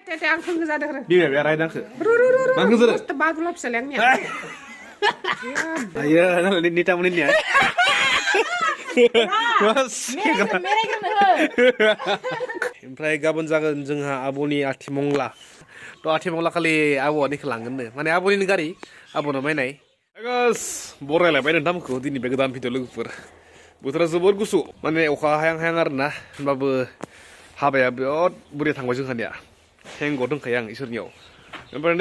Tete ang kung zadah re. Di biar aja dangke. Ru. Mang zere. Tebal tulap selengnya. Ayo, nah ini tamunin ya. Mas. Oमफ्राय गाबोन जागोन जोंहा आब'नि आथिमंला थ' आथिमंला खालि आब'आ लांगोननो माने आब'निनो गारि आब'नो बायनाय गास बरायलायबाय नोंथांमोनखौ दिनै बे गोदान भिडिअ लोगोफोर बोथोरा जोबोद गुसु माने अखा हायां हायां आरोना होनबाबो हाबाया बिराद बुरजा थांबाय जोंहानिया हेंग' दंखायो आं इसोरनियाव ओमफ्राय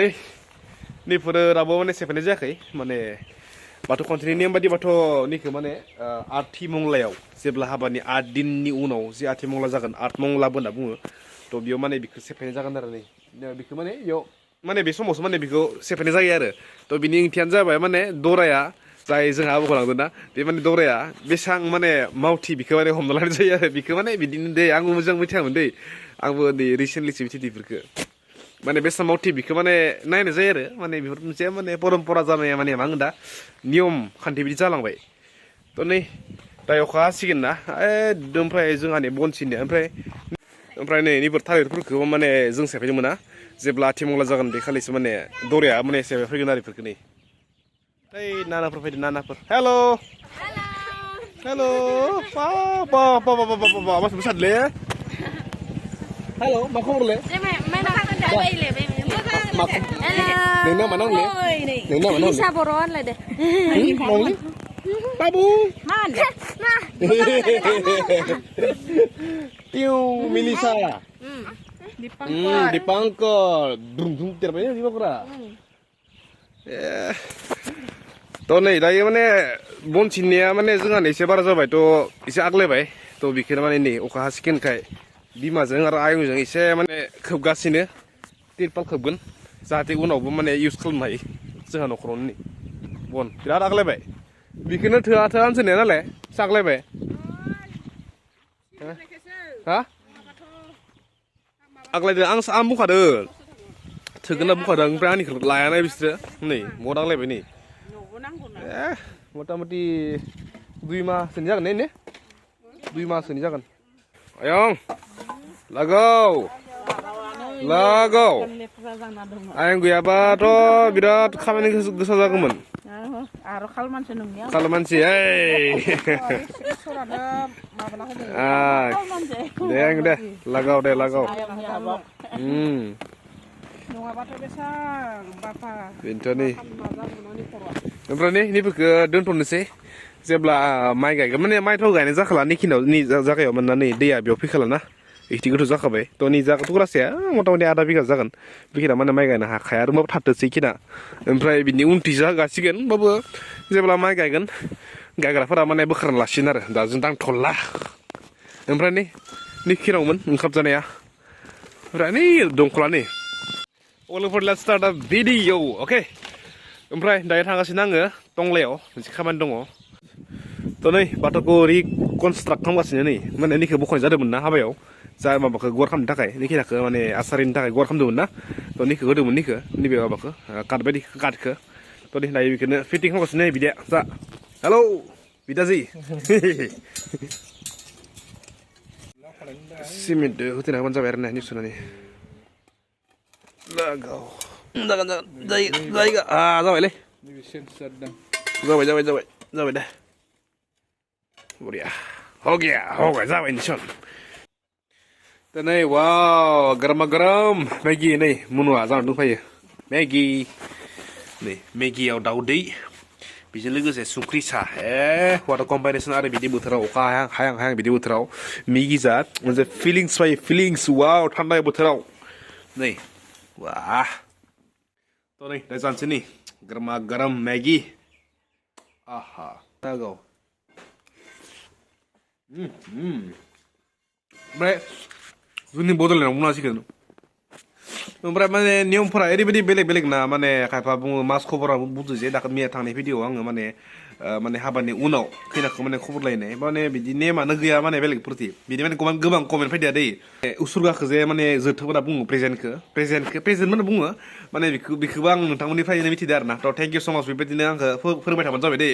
नैफोरो रावबो माने सेफायनाय जायाखै माने बाथौ कन्टिनि नेम बायदिबाथ' निखौ माने आथिमंलायाव जेब्ला हाबानि 8 दिननि उनाव जे आथिमंला जागोन आठमंलाबो होनना बुङो थ' बेयाव माने बिखौ सेफायनाय जागोन आरो नै बिखौ माने बेयाव माने बे समावसो माने बिखौ सेफायनाय जायो आरो थ' बिनि ओंथियानो जाबाय माने दराया जाय जोंहा आबौखौ लांदों ना बे माने दराया बेसां माने मावथि बिखौ माने हमना लानाय जायो आरो बिखौ माने बिदिनो दै आंबो मोजां मिथियामोन दै आंबो नै रिसेन्टलिसो मिथिदों बेफोरखो माने बेसां मावथि बिखौ माने नायनाय जायो आरो माने बेफोर मोनसे माने परम्परा जानाया माने मा होनो दा नियम खान्थि बिदि जालांबाय थ' नै दा अखा हासिगोन ना ओमफ्राय जोंहानि बनसिनो ओमफ्राय नै नैफोर थालिरफोरखौबो माने जों सेफायनो मोना जेब्ला आथिमंला जागोन बे खालिसो माने दराया माने सेफाय फैगोन आरो बेफोरखौ नै ओइ नानाफोर फैदों नानाफोर हेल' मासि मोसादोंलै हेल' मा खबरलै नोंना मा नामलै नोंना मा नामलै Lisa Boro होनलाय दे नामलै बाबु मा होनदों टिउ मिलिसा Dipangkor dung terbayar di bakura थ' नै दायो माने बन सिननाया माने जोंहा एसे बारा जाबाय थ' एसे आग्लायबाय थ' बेखौनो माने नै अखा हासिगोनखाय बिमाजों आरो आयंजों एसे माने खोबगासिनो तिरपाल खोबगोन जाहाथे उनावबो माने इउज खालामनो हायो जोंहा न'खरावनो नै बन बिराद आग्लायबाय बेखौनो थोआ होनसोनाया नालाय साग्लायबाय हा आग्लायदों आं बुंखादों थोगोन होनना बुंखादों ओमफ्राय आंनिखौ लायाना बिसोरो नै बहुद आग्लायबाय नै मथा मथि 2 माससोनि जागोन ने 2 माससोनि जागोन आयं लागाव आयं गैयाबाथ' बिराद खामानि गोसा जागौमोन आरो खाल मानसि नोंनिया खाल मानसि दे लागाव नङाबाथ' बेसां बापा बेनोथ' नै ओमफ्राय नैफोरखौ दोनथ'नोसै जेब्ला माइ गायगोन माने माइथ' गायनाय जाखाला निखिनाव नि जायगायाव मानोना नै दैया बेयाव फैखालाना इखि गोथौ जाखाबाय थ' नि थुग्रासेया मथा मथि आधा बिगा जागोन बेखिना माने माइ गायनो हाखाया आरो माबा थाथोंसै खिना ओमफ्राय बिनि उनथिं जागासिगोन होमबाबो जेब्ला माइ गायगोन गायग्राफोरा माने बोखारना लासिगोन आरो दा जों दांथ'ला ओमफ्राय नै खिनावमोन ओंखाम जानाया ओमफ्राय नै दंखला नै all over let's start a video okay ओमफ्राय दायो थांगासिनो आङो टंलायाव मोनसे खामानि दङ थ' नै बाथौखौ रिकनस्ट्राक्ट खालामगासिनो नै माने निखौ बख'नाय जादोंमोन ना हाबायाव जा माबाखौ गवार खालामनो थाखाय निखिनाखौ माने आसारिनि थाखाय गवार खालामदोंमोन ना थ' निखौ होदोंमोन निखौ नैबे माबाखौ काटखौ थ' नै दायो बेखौनो फिटिं खालामगासिनो नै बिदाया जा हेलौ बिदाजि सिमेन्ट होथेना होबानो जाबाय आरो ना निसुनानै लागाव जागोन जायगा जाबायलै जाबाय दे बरिया हो गया जाबाय निसन दा नै वाव गरमा गरम मेगि नै मुनुआ जानानै दंफायो मेगियाव दाउदै बेजों लोगोसे संख्रि सा वाटार कम्बाइनेसन आरो बिदि बोथोराव अखा हायां बिदि बोथोराव मेगि जा मोनसे फिलिंस वाव थान्दा बोथोराव नै वाह थ' नै दा जानोसै नै गरमा गरम मेगि आहा नागाव ओमफ्राय जोंनि बड'लेण्डआव बुंनांसिगोन ओमफ्राय माने नियमफोरा ओरैबायदि बेलेग ना माने खायफा बुङो मास खबरा बुंदो जे दाखो मैया थांनाय भिडिअआव आङो माने हाबानि उनाव खैनाखौ माने खबर लायनाय माने बिदि नेमानो गैया माने बेलेगफोरथि बिदि माने गोबां कमेन्ट फैदों दै उसुरगाखौ जे माने जोथोब होनना बुङो प्रेजेन्ट होनना बुङो माने बेखौबो आं नोंथांमोननिफ्रायनो मिथिदों आरो ना थ' थेंक इउ सो माच बेबायदिनो आंखौ फोरमाय थाबानो जाबाय दै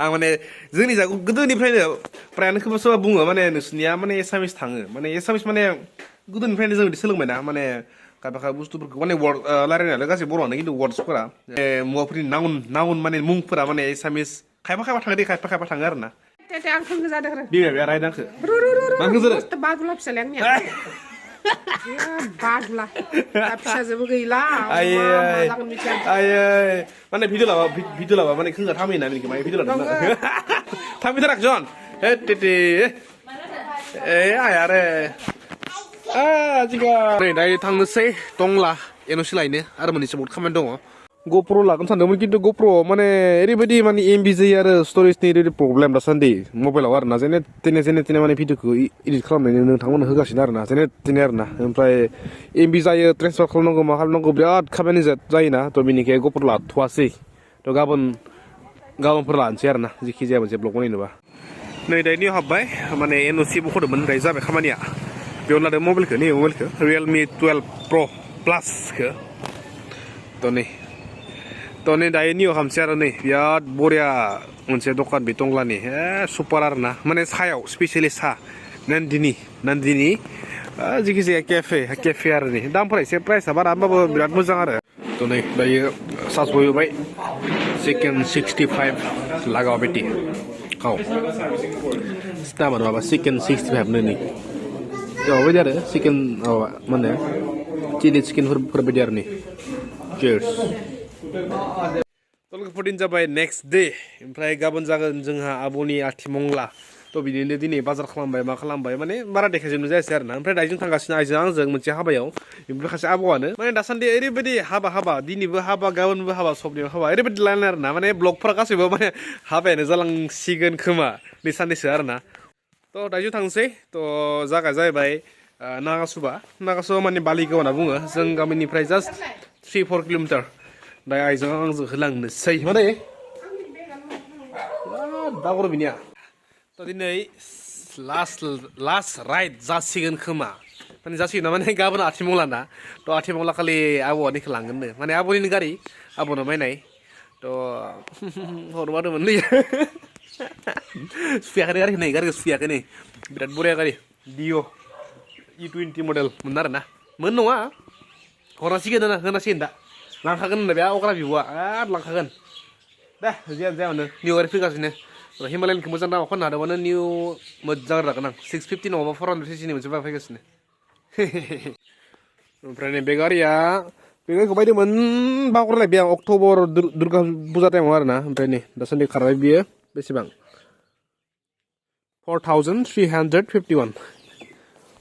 आं माने जोंनि जा गोदोनिफ्रायनो फ्रायानो सोरबा बुङो माने नोंसोरनिया माने एसामिस थाङो माने एसामिस माने गोदोनिफ्रायनो जों बिदि सोलोंबायना माने खायफा खायफा बुस्थुफोरखौ माने वार्ड रायलायनायालाय गासै बर'आनो खिन्थु वार्डसफोरा मुवाफोरनि नाउन माने मुंफोरा माने एसामिस खायफा खायफा थाङो दे खायफा खायफा थाङो आरो ना Tete आं थोंगो जादों आरो बिमा बिया रायद आंखो मा मस्त बादुला फिसालाया बादुला फिसाजोबो गैला मा जागोन मिथिया आयै माने भिडिअ लाबा माने खोंगा थामैना बेनिखौ माने भिडिअ लादों थामैथाराखै जन हे टेटे ए आया रे जिगा नै दायो थांनोसै टंला एन'सि लायनो आरो मोननैसो बहुद खामानि दङ गप्र लागोन सानदोंमोन खिन्थु गप्र माने ओरैबायदि माने एमबि जायो आरो स्टरेजनि ओरैबायदि प्रब्लेम दासान्दि मबाइलाव आरो ना जेने तेने माने भिडिअखौ इडिट खालामनानै नोंथांमोननो होगासिनो आरो ना जेने तेने आरो ना ओमफ्राय एमबि जायो ट्रेन्सफार खालामनांगौ मा खालामनांगौ बिराद खामानि जायोना थ' बेनिखाय गप्र लाथ'वासै थ' गाबोनफोर लानोसै आरो ना जेखि जाया मोनसे ब्लग बानायनोबा नै दायो हाबबाय माने एन'सि बख'दोंमोन दायो जाबाय खामानिया बेयाव लादों मबाइलखौ नै मबाइलखौ रियेलमि 12 प्र' प्लासखौ थ' नै दायो निउ खालामसै आरो नै बिराद बरिया मोनसे दखान बे टंलानि सुपार आरो ना माने सायाव स्पेसियेलि सा नन्दिनि जेखि जाया केफे आरो नै दामफोरा एसे प्राइसआ बारा होमबाबो बिराद मोजां आरो थ' नै दायो सार्च बयबाय चिकेन 65 लागाव बेटि औ दामा माबा चिकेन 65 नो नै माबायदि आरो चिकेन माबा मा होनो चिलि चिकेनफोर बायदि आरो नै चियर्स लोगोफोर दिन जाबाय नेक्स्ट डे ओमफ्राय गाबोन जागोन जोंहा आब'नि आथिमंला थ' बिदिनो दिनै बाजार खालामबाय मा खालामबाय माने बारा देखायजोबनो जायासै आरो ना ओमफ्राय दायो जों थांगासिनो आइजों आंजों मोनसे हाबायाव ओमफ्राय खासे आब'आनो माने दासान्दि ओरैबायदि हाबा दिनैबो हाबा गाबोनबो हाबा सबनिबो हाबा ओरैबायदि लाइन आरो ना माने ब्लगफोरा गासैबो माने हाबायानो जालांसिगोन खोमा नै साननैसो आरो ना थ' दायो थांसै थ' जागा जाहैबाय नागासुबा माने बालिगाव होनना बुङो जों गामिनिफ्राय जास्ट 3-4 किल'मिटार दा आइजों आंजों होलांनोसै मा दायो दागर बिनिया थ' दिनै लास्ट राइड जासिगोन खोमा माने जासिगोन ना माने गाबोन आथिमंला ना थ' आथिमंला खालि आबौनिखौ लांगोननो माने आबौनिनो गारि आबौनो बायनाय थ' हरमादोंमोन नै सुफियाखै गारिखौ नै गारिखौ सुफियाखै नै बिराद बरिया गारि डिअ E20 मडेल मोन आरो ना मोन नङा होनांसिगोन दा लांखागोन होनदों बे अग्रा बिब'आ लांखागोन दे जियानो जाया मानो निउ गारि फैगासिनो हिमालयानखौ मोजां दामाव फाननो हादोंबानो निउ मोजां लागोन आं 650 नङाबा 400 सिसिनि मोनसे बारा फैगासिनो ओमफ्राय नै बे गारिखौ बायदोंमोन बावगारलाय बे अक्ट'बर दुर्गा फुजा टाइमाव आरो ना ओमफ्राय नै दासान्दि खारबाय बियो बेसेबां 4351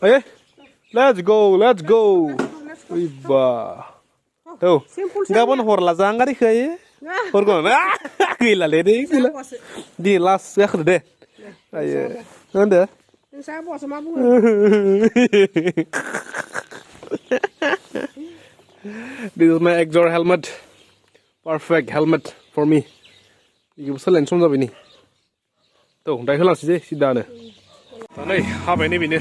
ओइ लेट्स गो ओइबा औ गाबोन हरला जां गारिखौ हरगोन गैलालै दे गैला दे लास्ट गाखोदो दे आयो होनदो नोंसा बसो मा बुङो This is my Exor helmet. Perfect helmet for me. Iku soलायनो सम जाबाय नै थ' दायो होलांसै दे सिदानो नै हाबाय नै बेनो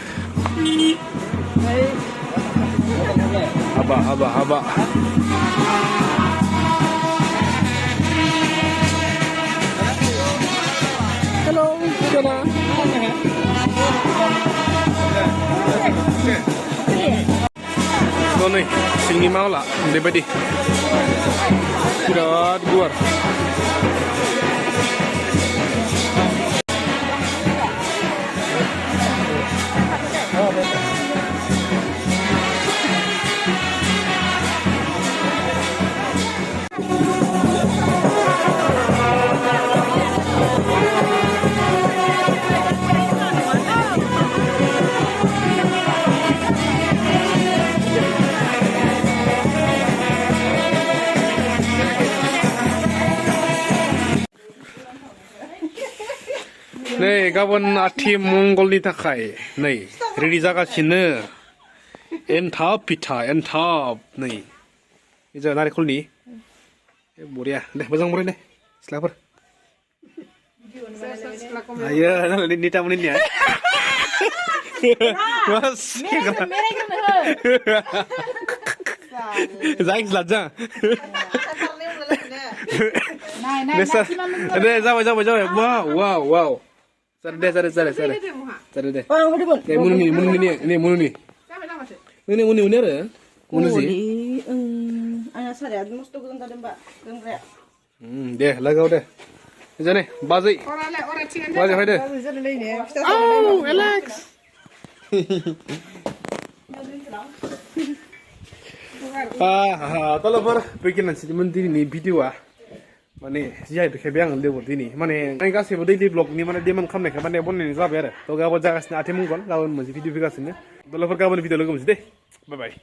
हाबा Hello, Jana. थ' नै सिंनि मावला बेबायदि बिराद गुवार नै गाबोन आथिमंगलनि थाखाय नै रेडि जागासिनो एनथाब पिठा एनथाब नै जोंहा नारेंखलनि बरिया दे मोजां बरिया दे सिख्लाफोर आयो नालाय नितामोननि जायखिला जा दे जाबाय वाव जारे दे मुनुनि आरो Unuzi. Anak saya mesti gudang tadi mbak, gudang Deh, lagaw deh. Jane, bazai. Orang cikan. Bazai hai deh. Oh, Alex. Tolo per bikin nanti menteri ni video ah. Mane jai tu kebiang lewat ini. Mane kasih daily vlog ni mana dia man kamne kamane bon ni sabar. To gabo jagas ni ate mungkon gawon masih video video kasih ni. Tolo per gawon video lagi masih deh. Bye bye.